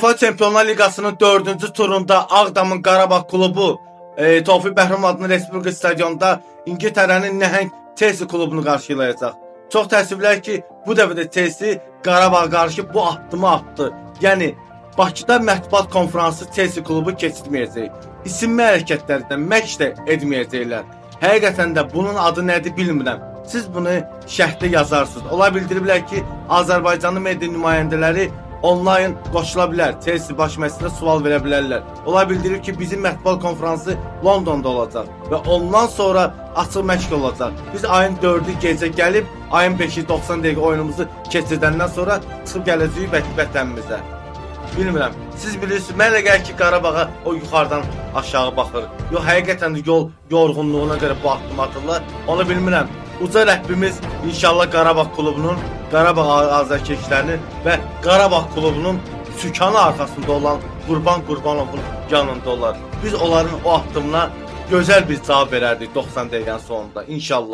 UEFA Çempionlar Liqasının 4-cü turunda Ağdamın Qarabağ klubu Tofiq Bəhrəm adlı Respublika stadionunda İngiltərənin nəhəng Chelsea klubunu qarşılayacaq. Çox təəssüflər ki, bu dəfə də Chelsea Qarabağa qarşı bu addımı atdı. Yəni Bakıda mətbuat konfransı Chelsea klubu keçirməyəcək. İsinmə hərəkətlərindən məşq də etməyəcəklər. Həqiqətən də bunun adı nədir bilmirəm. Siz bunu şərhdə yazarsınız. Ola bildiriblər ki, Azərbaycanlı media nümayəndələri onlayn qoşula bilər. Chelsea baş məşqçisinə sual verə bilərlər. Ola bildirib ki, bizim mətbuat konfransı Londonda olacaq və ondan sonra açıq məşq olacaq. Biz ayın 4-ü gecə gəlib, ayın 5-i 90 dəqiqə oyunumuzu keçirdəndən sonra çıxıb gələcəyik vətənimizə. Bilmirəm. Siz bilirsiniz, mənə gəlir ki, Qarabağa o yuxarıdan aşağı baxır. Yox, həqiqətən də yol yorğunluğuna görə bu addımı atırlar. Onu bilmirəm. Uca Rəbbimiz inşallah Qarabağ klubunun, Qarabağ azərkeşlərinin və Qarabağ klubunun sükanı arxasında olan Qurban Qurbanovun yanında olar. Biz onların o addımına gözəl bir cavab verərdik 90 dəqiqənin sonunda inşallah.